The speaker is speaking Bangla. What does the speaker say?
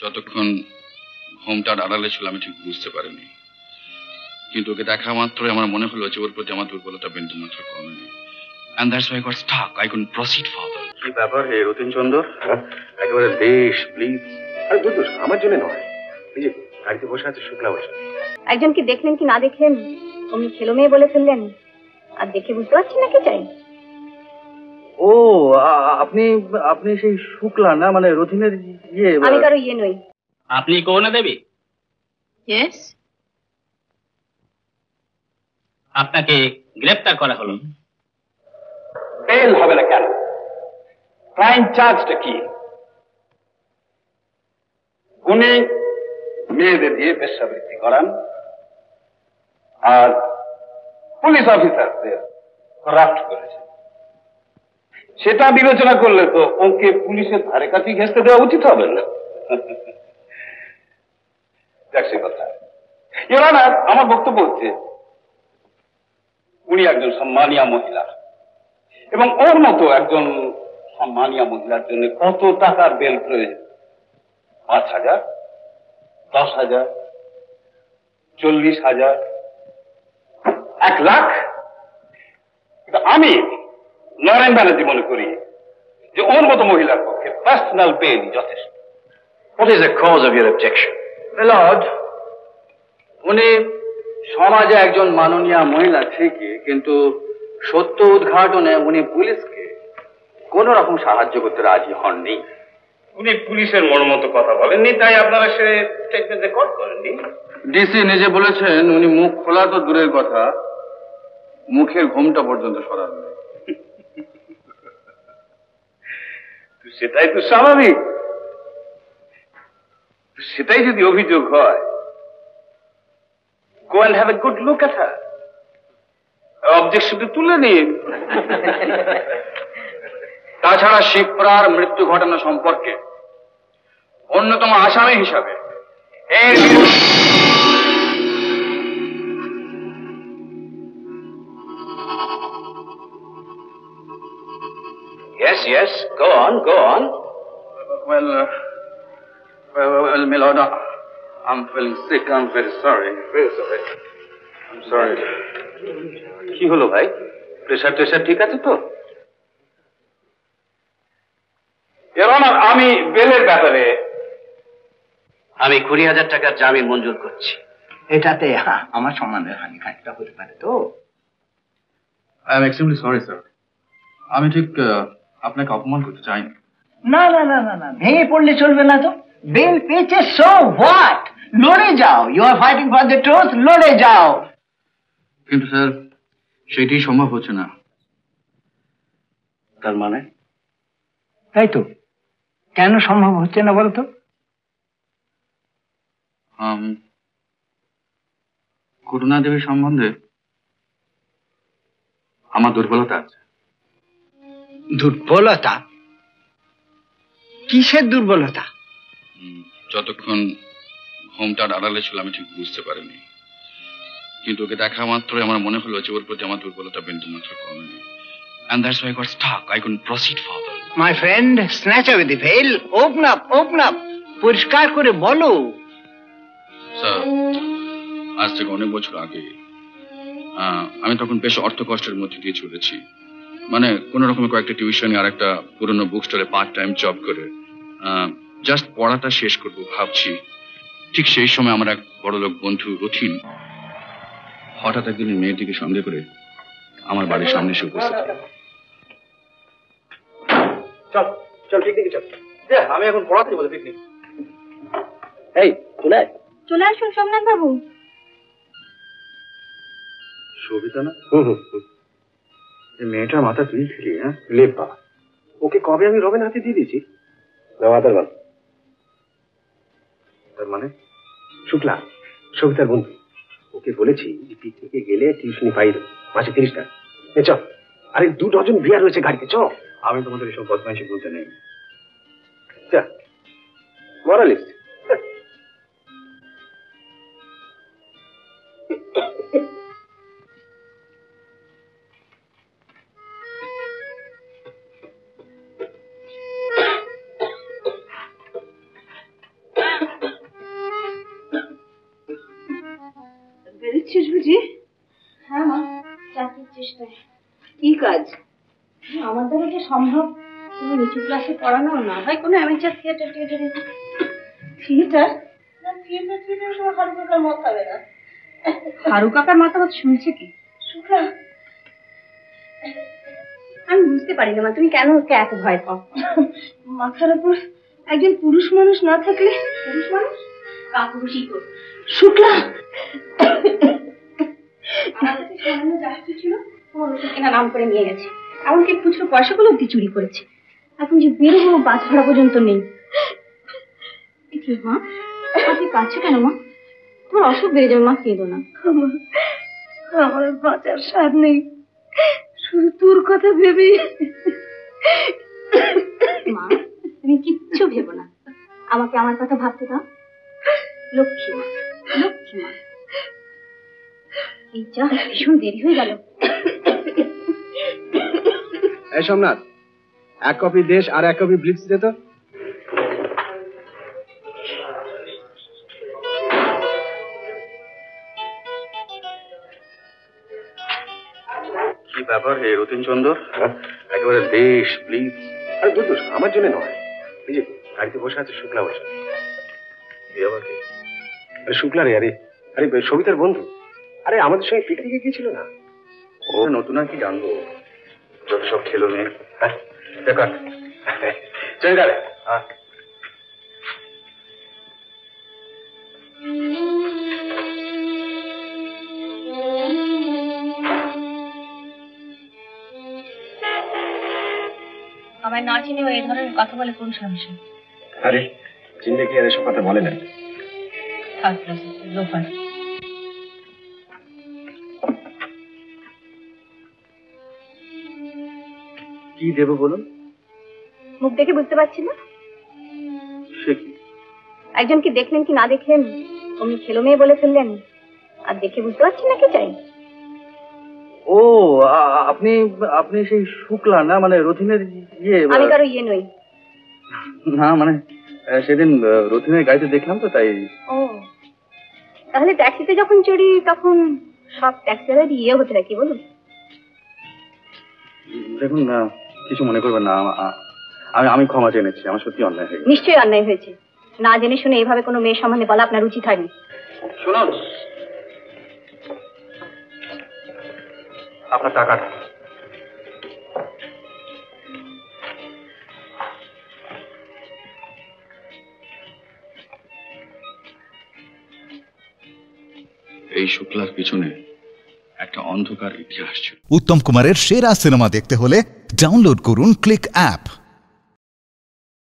যতক্ষণ হোমটার আড়ালে ছিল আমি ঠিক বুঝতে পারিনি, কিন্তু ওকে দেখা মাত্রই আমার মনে হলো যে ওর প্রতি আমার দুর্বলতা বিন্দুমাত্র কমেনি। And that's why I got stuck. I couldn't proceed further. কি ব্যাপার হে রতিন চন্দর? একেবারে দেশ প্লিজ। আরে দূর দূর, আমার জন্য নয়, এই যে গাড়িতে বসে আছে শুক্লা বসে। একজনকে দেখলেন কি না দেখলেন অমনি ছেলে মেয়ে বলে ফেললেন, আর দেখে বুঝতে পারছেন না কি চাই। ও আপনি আপনি সেই শুক্লা না, মানে রতিনের ইয়ে? আমি কারো ইয়ে নই। আপনি করুণা দেবী? ইয়েস। আপনাকে গ্রেফতার করা হলো। বেল হবে না কেন? ক্রাইম চার্জটা কি? উনি মেয়েদের দিয়ে বেশ্যাবৃত্তি করান আর পুলিশ অফিসারদের করাপ্ট করেছে। সেটা বিবেচনা করলে তো ওকে পুলিশের ধারে কাছে ঘেঁষতে দেওয়া উচিত হবে না। দেখ সে কথা না, আমার বক্তব্য হচ্ছে উনি একজন সম্মানীয় মহিলা, এবং ওর মতো একজন সম্মানীয় মহিলার জন্য কত টাকার বেল প্রয়োজন? 5,000, 10,000, 40,000, 1 লাখ? আমি নরেন ব্যানার্জি মনে করি যে ওর মতো মহিলার পক্ষে পার্সোনাল বেলই যথেষ্ট। What is the cause of your objection? Lord, উনি সমাজে একজন মাননীয় মহিলা ঠিকই, কিন্তু সত্য উদ্ঘাটনে উনি পুলিশকে কোন রকম সাহায্য করতে রাজি হননি। উনি পুলিশের মর্মত কথা বলেননি, তাই আপনারা সে স্টেটমেন্ট রেকর্ড করেননি। ডিসি নিজে বলেছেন উনি মুখ খোলা তো দূরের কথা, মুখের ঘোমটা পর্যন্ত সরাবেন। সেটাই তো স্বাভাবিক। সেটাই যদি অভিযোগ হয়, go and have a good look at her. অবজেকশনটা তুলে নিন। তাছাড়া শিপ্রার মৃত্যু ঘটানো সম্পর্কে অন্যতম আসামি হিসাবে Yes, yes, go on, go on. Well, my lord, I'm feeling sick. I'm very sorry. Very sorry. I'm sorry. কি হলো ভাই? প্রেসার টেসার ঠিক আছে তো? আমি বেলের ব্যাপারে আমি 20,000 টাকার জামিন মঞ্জুর করছি। এটাতে আমার সম্মানের হানি খানিকটা হতে পারে তো। I am extremely sorry, sir. আমি ঠিক আপনাকে অপমান করতে চাই না না না না না, ভেঙে পড়লে চলবে না তো। বেল পেয়েছে, সো হোয়াট? লড়ে যাও। You are fighting for the truth, লড়ে যাও। কিন্তু স্যার সেটাই সম্ভব হচ্ছে না। তার মানে? তাই তো, কেন সম্ভব হচ্ছে না বলতো? করুণা দেবী সম্বন্ধে আমার দুর্বলতা আছে। দুর্বলতা? কিসের দুর্বলতা? যতক্ষণ হোমটার আড়ালে ছিল আমি ঠিক বুঝতে পারিনি, কিন্তু ওকে দেখা মাত্রই আমার মনে হলো যে ওর প্রতি আমার দুর্বলতা বিন্দুমাত্র কমেনি। And that's why I got stuck. I couldn't proceed further. My friend, snatch away the veil. Open up, open up. পরিষ্কার করে বলো। স্যার, আজ থেকে অনেক বছর আগে আমি তখন বেশ অর্থ কষ্টের মধ্যে দিয়ে চলেছি। মানে কোন রকমের কয়েকটা টিউশন আর একটা পুরনো বুক স্টোরে পার্ট টাইম জব করে জাস্ট পড়াটা শেষ করবো ভাবছি। ঠিক সেই সময় আমার এক বড়লোক বন্ধু রথিন হঠাৎ একদিন মেয়েটিকে সন্দেহ করে আমার বাড়ির সামনে এসে উপস্থিত হল। চল চল, পিকনিকে চল। আমি এখন পড়াতে বলে পিকনিক। এই চলে চলে আসুন সোমনাথ বাবু। সবিতা না? এই মেয়েটার মাথা তুই খেলি? হ্যাঁ লে বাবা, ওকে কবে আমি রবেন হাতে দিয়ে দিয়েছি। তার মানে শুক্লা সবিতার বন্ধু, ওকে বলেছি যে পিকনিকে গেলে টিউশনি পাই দেবো, মাসে 30 টাকা। চ, আরে 2 ডজন বিয়ার রয়েছে গাড়িতে, চ। আমি তোমাদের এসব বদমাইশি বলতে নেই। মরালিস্ট। বেরোচ্ছিস বুঝি? হ্যাঁ মা, চাকরির চেষ্টায়। কি কাজ? আমার দ্বারা যে সম্ভব কোনো নিচু ক্লাসে পড়ানো, না হয় কোনো অ্যামেচার থিয়েটার। থিয়েটার? হারু কাকার মত হবে না। হারু কাকার মতামত শুনছে কি? আমি বুঝতে পারি না মা, তুমি কেন ওকে এত ভয় পাও? মাথার উপর একজন পুরুষ মানুষ না থাকলে। পুরুষ মানুষ? কাপুরুষই তো। শুক্লা, আমার কাছে সামান্য যা কিছু ছিল ওকে কেনা নাম করে নিয়ে গেছে, এমনকি খুচরো পয়সাগুলো অব্দি চুরি করেছে। এখন যে বেরোবো বাস ভাড়া পর্যন্ত নেই। মা, আপনি কাঁদছো কেন মা? তোমার অসুখ বেড়ে যাবে মা, কেঁদো না। আমার বাঁচার স্বাদ নেই, শুধু তোর কথা ভেবে। মা, তুমি কিচ্ছু ভেবো না, আমাকে আমার কথা ভাবতে দাও। লক্ষ্মী মা, লক্ষ্মী মা। এই যা, ভীষণ দেরি হয়ে গেল। এই সোমনাথ, 1 কপি দেশ আর 1 কপি ব্লিটজ দে তো। কি ব্যাপার হে রতিন চন্দ্র, একেবারে দেশ প্লিজ? আরে দূর দূর, আমার জন্য নয়। এই যে গাড়িতে বসে আছে শুক্লা বসে। আরে শুক্লা রে, আরে আরে সবিতার বন্ধু। আরে আমাদের সঙ্গে পিকনিকে গিয়েছিল না? ও নতুন আর কি জানবো, যত সব খেলো মেয়ে। হ্যাঁ দেখাট চলে গেলে। আমার না চিনেও এই ধরনের কথা বলে কোন সাহসে? আরে চিনলে কি আর এসব কথা বলে না? লোফার। কি দেবো বলুন? মুখ দেখে বুঝতে পারছি না। সে কি? একজন কি দেখলেন কি না দেখলেন অমনি ছেলে মেয়ে বলে ফেললেন, আর দেখে বুঝতে পারছি না কি চাই। ও আপনি আপনি সেই শুক্লা না, মানে রথিনের ইয়ে? আমি কারো ইয়ে নই। না মানে সেদিন রথিনের গাড়িতে দেখলাম তো তাই। ও, তাহলে ট্যাক্সিতে যখন চড়ি তখন সব ট্যাক্সিওয়ালার ইয়ে হতে নাকি বলুন? দেখুন কিছু মনে করবেন না, আমি ক্ষমা চেয়ে নিচ্ছি, আমার সত্যি অন্যায় হয়ে গেছে। নিশ্চয়ই অন্যায় হয়েছে, না জেনে শুনে এইভাবে কোনো মেয়ের সম্বন্ধে বলা আপনার উচিত হয়নি। শুনুন, আপনার টাকাটা। এই শুক্লার পিছনে একটা অন্ধকার ইতিহাস ছিল। উত্তম কুমারের সেরা সিনেমা দেখতে হলে ডাউনলোড করুন ক্লিক অ্যাপ।